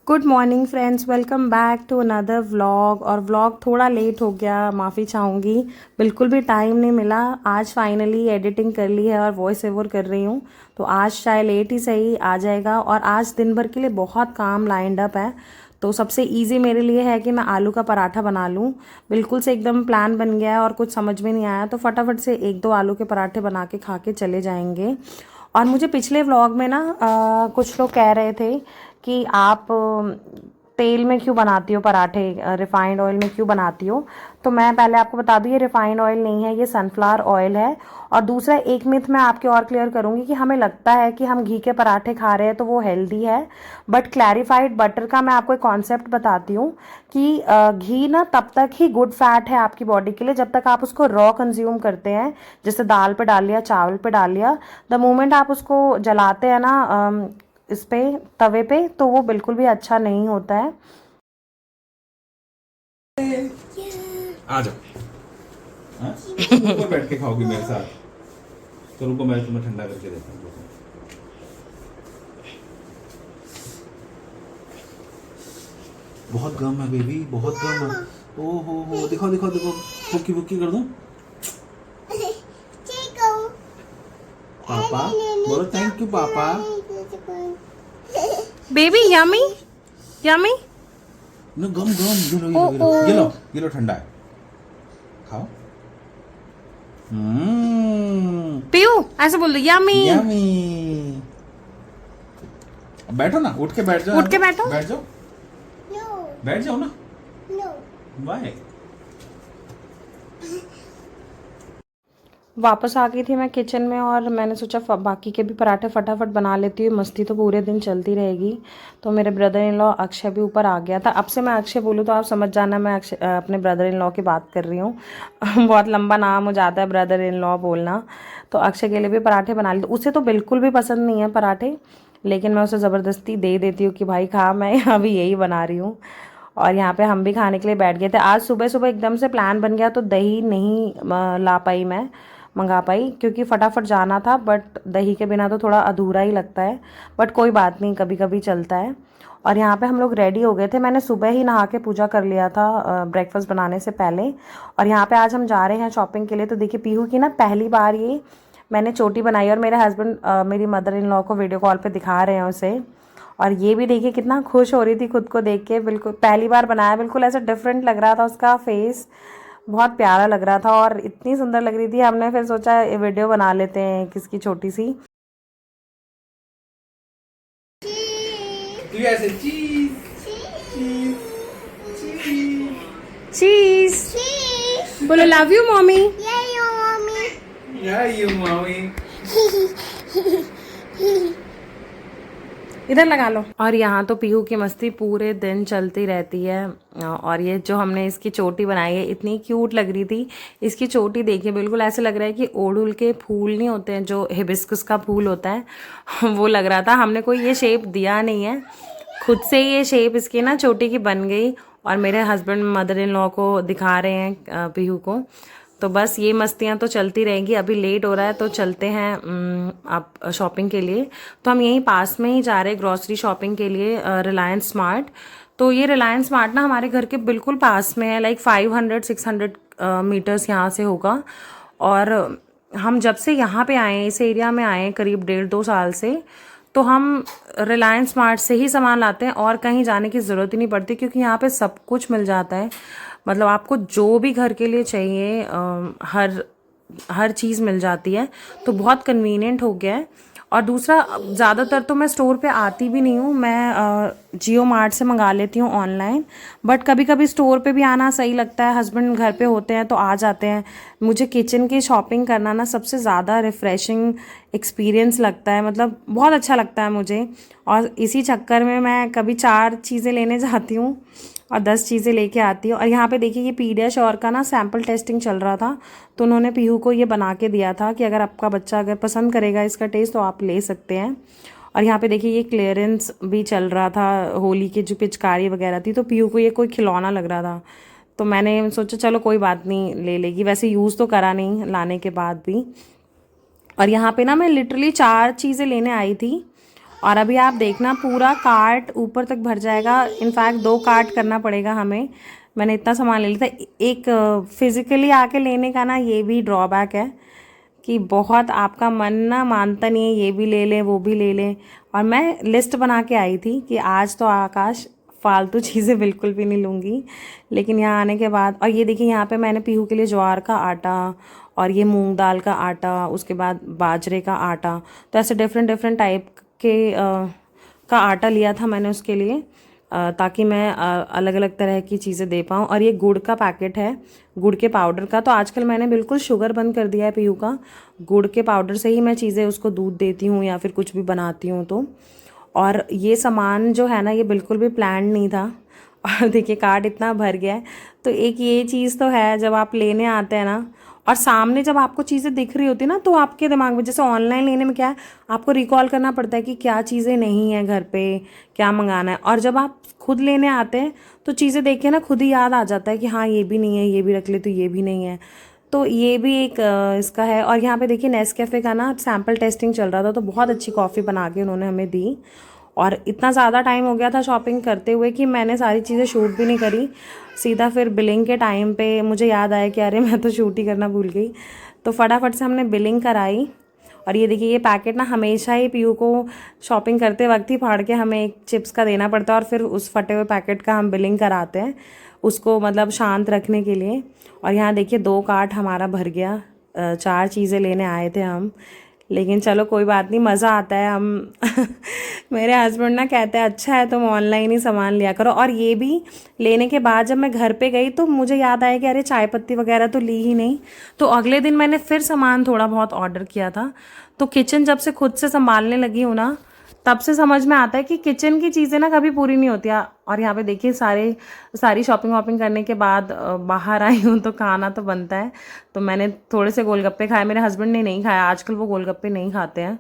Good morning friends, welcome back to another vlog. और vlog थोड़ा late हो गया, माफ़ी चाहूँगी, बिल्कुल भी टाइम नहीं मिला। आज फाइनली एडिटिंग कर ली है और वॉइस ओवर कर रही हूँ, तो आज शायद लेट ही सही आ जाएगा। और आज दिन भर के लिए बहुत काम लाइंड अप है, तो सबसे इजी मेरे लिए है कि मैं आलू का पराठा बना लूँ। बिल्कुल से एकदम प्लान बन गया है और कुछ समझ में नहीं आया, तो फटाफट से एक दो आलू के पराठे बना के खा के चले जाएंगे। और मुझे पिछले व्लॉग में ना कुछ लोग कह रहे थे कि आप तेल में क्यों बनाती हो पराठे, रिफाइंड ऑयल में क्यों बनाती हो। तो मैं पहले आपको बता दूं, ये रिफाइंड ऑयल नहीं है, ये सनफ्लावर ऑयल है। और दूसरा एक मिथ मैं आपके और क्लियर करूंगी कि हमें लगता है कि हम घी के पराठे खा रहे हैं तो वो हेल्दी है, बट क्लैरिफाइड बटर का मैं आपको एक कॉन्सेप्ट बताती हूँ कि घी ना तब तक ही गुड फैट है आपकी बॉडी के लिए जब तक आप उसको रॉ कंज्यूम करते हैं। जैसे दाल पे डाल लिया, चावल पे डाल लिया, द मोमेंट आप उसको जलाते हैं ना इस पे, तवे पे, तो वो बिल्कुल भी अच्छा नहीं होता है। आ जाओ। हाँ? ऊपर बैठ के खाओगी मेरे साथ? तो रुको, मैं तुम्हें ठंडा करके देता हूँ। बहुत गम है बेबी, बहुत गम है। ओ हो, दिखाओ दिखाओ दिखाओ, फुक्की फुक्की कर दूं? पापा बोलो थैंक यू पापा। Baby yummy yummy. नो गम गम, ये लो ठंडा है, खाओ। पीयू ऐसे बोल दो, यमी। यम्मी। बैठो ना, उठ के बैठ जाओ। उठ के बैठो। बैठ जाओ, बैठ जाओ ना। बाय। वापस आ गई थी मैं किचन में और मैंने सोचा बाकी के भी पराठे फटाफट बना लेती हूँ, मस्ती तो पूरे दिन चलती रहेगी। तो मेरे ब्रदर इन लॉ अक्षय भी ऊपर आ गया था। अब से मैं अक्षय बोलूँ तो आप समझ जाना मैं अपने ब्रदर इन लॉ की बात कर रही हूँ। बहुत लंबा नाम हो जाता है ब्रदर इन लॉ बोलना। तो अक्षय के लिए भी पराठे बना लिए, उसे तो बिल्कुल भी पसंद नहीं है पराठे, लेकिन मैं उसे ज़बरदस्ती दे देती हूँ कि भाई खा, मैं अभी यही बना रही हूँ। और यहाँ पे हम भी खाने के लिए बैठ गए थे। आज सुबह सुबह एकदम से प्लान बन गया, तो दही नहीं ला पाई, मैं मंगा पाई, क्योंकि फटाफट जाना था, बट दही के बिना तो थोड़ा अधूरा ही लगता है। बट कोई बात नहीं, कभी कभी चलता है। और यहाँ पे हम लोग रेडी हो गए थे, मैंने सुबह ही नहा के पूजा कर लिया था ब्रेकफास्ट बनाने से पहले। और यहाँ पे आज हम जा रहे हैं शॉपिंग के लिए। तो देखिए पीहू की ना पहली बार ये मैंने चोटी बनाई, और मेरे हस्बैंड मेरी मदर इन लॉ को वीडियो कॉल पे दिखा रहे हैं उसे। और ये भी देखिए कितना खुश हो रही थी खुद को देख के, बिल्कुल पहली बार बनाया, बिल्कुल ऐसा डिफरेंट लग रहा था उसका फेस, बहुत प्यारा लग रहा था और इतनी सुंदर लग रही थी। हमने फिर सोचा वीडियो बना लेते हैं किसकी छोटी सी। चीज बोलो, लव यू मम्मी। इधर लगा लो। और यहाँ तो पीहू की मस्ती पूरे दिन चलती रहती है। और ये जो हमने इसकी चोटी बनाई है इतनी क्यूट लग रही थी। इसकी चोटी देखिए, बिल्कुल ऐसे लग रहा है कि ओड़हुल के फूल नहीं होते हैं, जो हिबिस्कस का फूल होता है वो लग रहा था। हमने कोई ये शेप दिया नहीं है, खुद से ये शेप इसकी ना चोटी की बन गई। और मेरे हस्बैंड मदर इन लॉ को दिखा रहे हैं पीहू को। तो बस ये मस्तियाँ तो चलती रहेंगी। अभी लेट हो रहा है तो चलते हैं आप शॉपिंग के लिए। तो हम यहीं पास में ही जा रहे हैं ग्रॉसरी शॉपिंग के लिए, रिलायंस स्मार्ट। तो ये रिलायंस स्मार्ट ना हमारे घर के बिल्कुल पास में है, लाइक 500-600 मीटर्स यहाँ से होगा। और हम जब से यहाँ पे आए हैं, इस एरिया में आए हैं करीब 1.5-2 साल से, तो हम रिलायंस स्मार्ट से ही सामान लाते हैं और कहीं जाने की ज़रूरत ही नहीं पड़ती, क्योंकि यहाँ पे सब कुछ मिल जाता है। मतलब आपको जो भी घर के लिए चाहिए हर चीज़ मिल जाती है, तो बहुत कन्वीनियंट हो गया है। और दूसरा, ज़्यादातर तो मैं स्टोर पे आती भी नहीं हूँ, मैं जियो मार्ट से मंगा लेती हूँ ऑनलाइन। बट कभी कभी स्टोर पे भी आना सही लगता है, हस्बैंड घर पे होते हैं तो आ जाते हैं। मुझे किचन की शॉपिंग करना ना सबसे ज़्यादा रिफ़्रेशिंग एक्सपीरियंस लगता है, मतलब बहुत अच्छा लगता है मुझे। और इसी चक्कर में मैं कभी 4 चीज़ें लेने जाती हूँ और 10 चीज़ें लेके आती हूँ। और यहाँ पे देखिए ये पीडियाश्योर का ना सैम्पल टेस्टिंग चल रहा था, तो उन्होंने पीहू को ये बना के दिया था कि अगर आपका बच्चा अगर पसंद करेगा इसका टेस्ट तो आप ले सकते हैं। और यहाँ पे देखिए ये क्लियरेंस भी चल रहा था, होली की जो पिचकारी वगैरह थी, तो पीहू को ये कोई खिलौना लग रहा था, तो मैंने सोचा चलो कोई बात नहीं, ले लेगी। वैसे यूज़ तो करा नहीं लाने के बाद भी। और यहाँ पे ना मैं लिटरली 4 चीज़ें लेने आई थी और अभी आप देखना पूरा कार्ट ऊपर तक भर जाएगा। इनफैक्ट 2 कार्ट करना पड़ेगा हमें। मैंने इतना सामान ले लिया था। एक फिज़िकली आके लेने का ना ये भी ड्रॉबैक है कि बहुत आपका मन ना मानता नहीं है, ये भी ले लें वो भी ले लें। और मैं लिस्ट बना के आई थी कि आज तो आकाश फालतू चीज़ें बिल्कुल भी नहीं लूँगी। लेकिन यहाँ आने के बाद, और ये देखिए यहाँ पे मैंने पीहू के लिए ज्वार का आटा और ये मूंग दाल का आटा, उसके बाद बाजरे का आटा, तो ऐसे डिफरेंट डिफरेंट टाइप के का आटा लिया था मैंने उसके लिए, ताकि मैं अलग अलग तरह की चीज़ें दे पाऊँ। और ये गुड़ का पैकेट है, गुड़ के पाउडर का। तो आजकल मैंने बिल्कुल शुगर बंद कर दिया है पीहू का। गुड़ के पाउडर से ही मैं चीज़ें उसको दूध देती हूँ या फिर कुछ भी बनाती हूँ तो। और ये सामान जो है ना ये बिल्कुल भी प्लान नहीं था। और देखिए कार्ट इतना भर गया है। तो एक ये चीज़ तो है, जब आप लेने आते हैं ना और सामने जब आपको चीज़ें दिख रही होती है ना, तो आपके दिमाग में, जैसे ऑनलाइन लेने में क्या है, आपको रिकॉल करना पड़ता है कि क्या चीज़ें नहीं हैं घर पे, क्या मंगाना है। और जब आप खुद लेने आते हैं तो चीज़ें देख के ना खुद ही याद आ जाता है कि हाँ ये भी नहीं है, ये भी रख ले, तो ये भी नहीं है। तो ये भी एक इसका है। और यहाँ पे देखिए नेस्कैफ़े का ना सैम्पल टेस्टिंग चल रहा था, तो बहुत अच्छी कॉफ़ी बना के उन्होंने हमें दी। और इतना ज़्यादा टाइम हो गया था शॉपिंग करते हुए कि मैंने सारी चीज़ें शूट भी नहीं करी। सीधा फिर बिलिंग के टाइम पे मुझे याद आया कि अरे मैं तो शूट ही करना भूल गई। तो फटाफट से हमने बिलिंग कराई। और ये देखिए ये पैकेट ना हमेशा ही पीयू को शॉपिंग करते वक्त ही फाड़ के हमें एक चिप्स का देना पड़ता है, और फिर उस फटे हुए पैकेट का हम बिलिंग कराते हैं उसको, मतलब शांत रखने के लिए। और यहाँ देखिए 2 कार्ट हमारा भर गया। 4 चीज़ें लेने आए थे हम, लेकिन चलो कोई बात नहीं, मज़ा आता है। हम मेरे हस्बैंड ना कहते हैं अच्छा है तुम ऑनलाइन ही सामान लिया करो। और ये भी लेने के बाद जब मैं घर पे गई तो मुझे याद आया कि अरे चाय पत्ती वगैरह तो ली ही नहीं। तो अगले दिन मैंने फिर सामान थोड़ा बहुत ऑर्डर किया था। तो किचन जब से खुद से संभालने लगी हूँ ना, तब से समझ में आता है कि किचन की चीज़ें ना कभी पूरी नहीं होती। और यहाँ पे देखिए सारी शॉपिंग वॉपिंग करने के बाद बाहर आई हूँ तो खाना तो बनता है। तो मैंने थोड़े से गोलगप्पे खाए, मेरे हस्बैंड ने नहीं खाया, आजकल वो गोलगप्पे नहीं खाते हैं।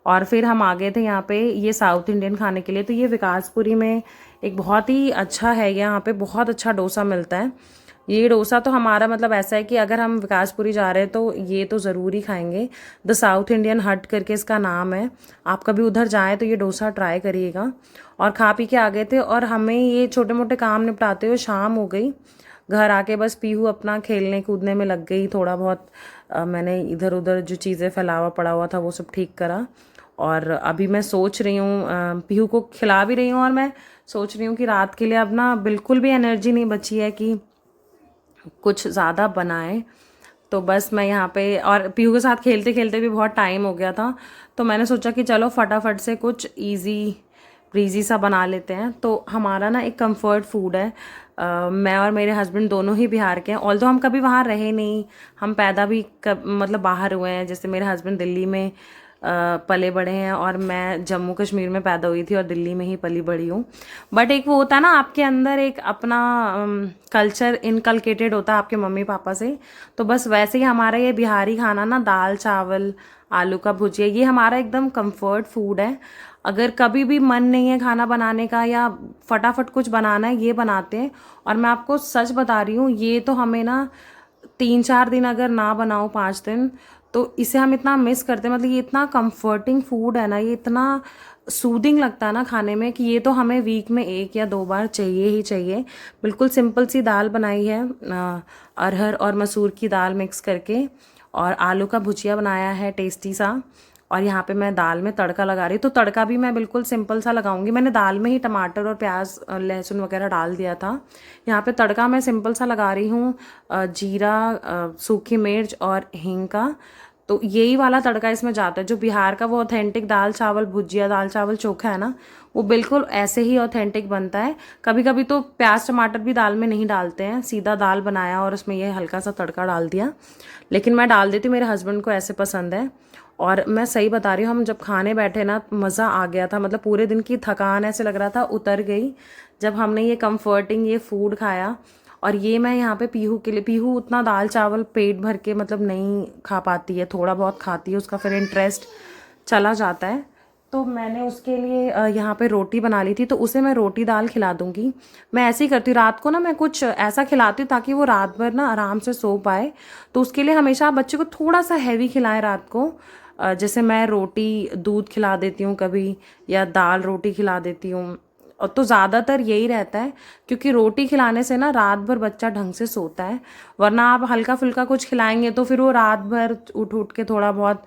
और फिर हम आ गए थे यहाँ पे ये साउथ इंडियन खाने के लिए। तो ये विकासपुरी में एक बहुत ही अच्छा है, यहाँ पे बहुत अच्छा डोसा मिलता है। ये डोसा तो हमारा मतलब ऐसा है कि अगर हम विकासपुरी जा रहे हैं तो ये तो ज़रूर ही खाएंगे। द साउथ इंडियन हट करके इसका नाम है। आप कभी उधर जाएं तो ये डोसा ट्राई करिएगा। और खा पी के आ गए थे, और हमें ये छोटे मोटे काम निपटाते हुए शाम हो गई। घर आके बस पीहू अपना खेलने कूदने में लग गई। थोड़ा बहुत मैंने इधर उधर जो चीज़ें फैलावा पड़ा हुआ था वो सब ठीक करा। और अभी मैं सोच रही हूँ, पीहू को खिला भी रही हूँ, और मैं सोच रही हूँ कि रात के लिए अब ना बिल्कुल भी एनर्जी नहीं बची है कि कुछ ज़्यादा बनाए। तो बस मैं यहाँ पे, और पीहू के साथ खेलते खेलते भी बहुत टाइम हो गया था, तो मैंने सोचा कि चलो फटाफट से कुछ इजी ब्रीजी सा बना लेते हैं। तो हमारा ना एक कंफर्ट फूड है। मैं और मेरे हस्बैंड दोनों ही बिहार के हैं, ऑल्दो हम कभी वहाँ रहे नहीं। हम पैदा भी मतलब बाहर हुए हैं। जैसे मेरे हस्बैंड दिल्ली में पले बड़े हैं, और मैं जम्मू कश्मीर में पैदा हुई थी और दिल्ली में ही पली बड़ी हूँ। बट एक वो होता है ना आपके अंदर एक अपना कल्चर इनकलकेटेड होता है आपके मम्मी पापा से। तो बस वैसे ही हमारा ये बिहारी खाना ना, दाल चावल आलू का भुजिया, ये हमारा एकदम कंफर्ट फूड है। अगर कभी भी मन नहीं है खाना बनाने का या फटाफट कुछ बनाना है, ये बनाते हैं। और मैं आपको सच बता रही हूँ, ये तो हमें ना 3-4 दिन अगर ना बनाओ, 5 दिन, तो इसे हम इतना मिस करते हैं। मतलब ये इतना कंफर्टिंग फूड है ना, ये इतना सूदिंग लगता है ना खाने में, कि ये तो हमें वीक में 1 या 2 बार चाहिए ही चाहिए। बिल्कुल सिंपल सी दाल बनाई है, अरहर और मसूर की दाल मिक्स करके, और आलू का भुजिया बनाया है टेस्टी सा। और यहाँ पे मैं दाल में तड़का लगा रही हूँ। तो तड़का भी मैं बिल्कुल सिंपल सा लगाऊंगी। मैंने दाल में ही टमाटर और प्याज लहसुन वगैरह डाल दिया था। यहाँ पे तड़का मैं सिंपल सा लगा रही हूँ, जीरा, सूखी मिर्च और हींग का। तो यही वाला तड़का इसमें जाता है। जो बिहार का वो ऑथेंटिक दाल चावल भुजिया, दाल चावल चोखा है ना, वो बिल्कुल ऐसे ही ऑथेंटिक बनता है। कभी कभी तो प्याज टमाटर भी दाल में नहीं डालते हैं, सीधा दाल बनाया और उसमें ये हल्का सा तड़का डाल दिया। लेकिन मैं डाल देती हूँ, मेरे हस्बैंड को ऐसे पसंद है। और मैं सही बता रही हूँ, हम जब खाने बैठे ना, मज़ा आ गया था। मतलब पूरे दिन की थकान ऐसे लग रहा था उतर गई जब हमने ये कंफर्टिंग ये फूड खाया। और ये मैं यहाँ पे पीहू के लिए, पीहू उतना दाल चावल पेट भर के मतलब नहीं खा पाती है, थोड़ा बहुत खाती है, उसका फिर इंटरेस्ट चला जाता है। तो मैंने उसके लिए यहाँ पे रोटी बना ली थी, तो उसे मैं रोटी दाल खिला दूँगी। मैं ऐसे ही करती हूँ, रात को ना मैं कुछ ऐसा खिलाती हूँ ताकि वो रात भर ना आराम से सो पाए। तो उसके लिए हमेशा आप बच्चे को थोड़ा सा हैवी खिलाएं रात को, जैसे मैं रोटी दूध खिला देती हूँ कभी, या दाल रोटी खिला देती हूँ, और तो ज़्यादातर यही रहता है, क्योंकि रोटी खिलाने से ना रात भर बच्चा ढंग से सोता है। वरना आप हल्का फुल्का कुछ खिलाएंगे तो फिर वो रात भर उठ उठ के थोड़ा बहुत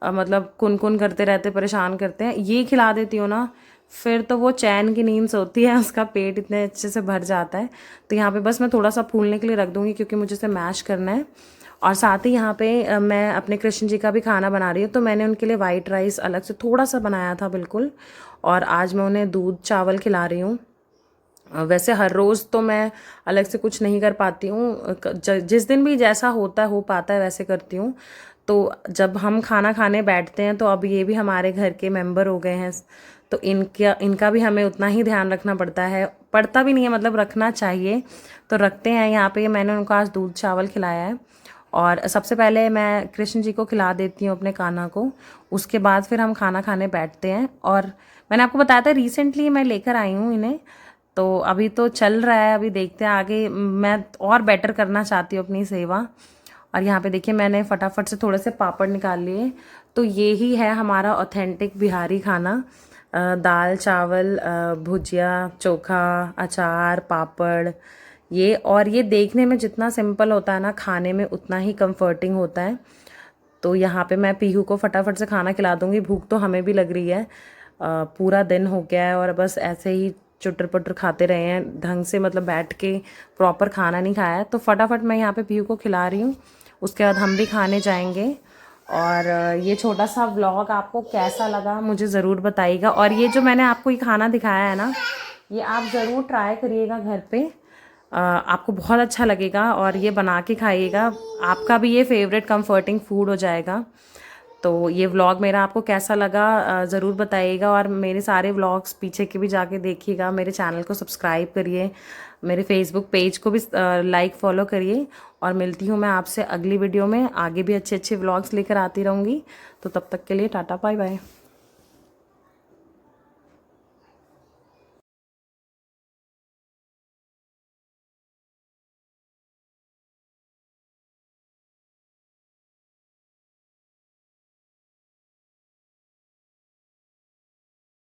मतलब कुन करते रहते, परेशान करते हैं। ये खिला देती हूँ ना, फिर तो वो चैन की नींद सोती है, उसका पेट इतने अच्छे से भर जाता है। तो यहाँ पे बस मैं थोड़ा सा फूलने के लिए रख दूँगी, क्योंकि मुझे इसे मैश करना है। और साथ ही यहाँ पे मैं अपने कृष्ण जी का भी खाना बना रही हूँ, तो मैंने उनके लिए वाइट राइस अलग से थोड़ा सा बनाया था बिल्कुल, और आज मैं उन्हें दूध चावल खिला रही हूँ। वैसे हर रोज़ तो मैं अलग से कुछ नहीं कर पाती हूँ, जिस दिन भी जैसा हो पाता है वैसे करती हूँ। तो जब हम खाना खाने बैठते हैं, तो अब ये भी हमारे घर के मेंबर हो गए हैं, तो इनका भी हमें उतना ही ध्यान रखना पड़ता भी नहीं है, मतलब रखना चाहिए, तो रखते हैं। यहाँ पे मैंने उनको आज दूध चावल खिलाया है, और सबसे पहले मैं कृष्ण जी को खिला देती हूँ अपने कान्हा को, उसके बाद फिर हम खाना खाने बैठते हैं। और मैंने आपको बताया था रिसेंटली मैं लेकर आई हूँ इन्हें, तो अभी तो चल रहा है, अभी देखते हैं आगे। मैं और बेटर करना चाहती हूँ अपनी सेवा। और यहाँ पे देखिए मैंने फटाफट से थोड़े से पापड़ निकाल लिए। तो ये ही है हमारा ऑथेंटिक बिहारी खाना, दाल चावल, भुजिया, चोखा, अचार, पापड़। ये देखने में जितना सिंपल होता है ना, खाने में उतना ही कंफर्टिंग होता है। तो यहाँ पे मैं पीहू को फटाफट से खाना खिला दूँगी, भूख तो हमें भी लग रही है। पूरा दिन हो गया है और बस ऐसे ही चुटर पुटर खाते रहे हैं ढंग से, मतलब बैठ के प्रॉपर खाना नहीं खाया है। तो फटाफट मैं यहाँ पे पीहू को खिला रही हूँ, उसके बाद हम भी खाने जाएंगे। और ये छोटा सा व्लॉग आपको कैसा लगा मुझे ज़रूर बताइएगा। और ये जो मैंने आपको ये खाना दिखाया है ना, ये आप ज़रूर ट्राई करिएगा घर पे, आपको बहुत अच्छा लगेगा, और ये बना के खाइएगा, आपका भी ये फेवरेट कंफर्टिंग फूड हो जाएगा। तो ये व्लॉग मेरा आपको कैसा लगा ज़रूर बताइएगा, और मेरे सारे व्लॉग्स पीछे के भी जाके देखिएगा, मेरे चैनल को सब्सक्राइब करिए, मेरे फेसबुक पेज को भी लाइक फॉलो करिए। और मिलती हूँ मैं आपसे अगली वीडियो में, आगे भी अच्छे अच्छे व्लॉग्स लेकर आती रहूँगी। तो तब तक के लिए टाटा बाय बाय।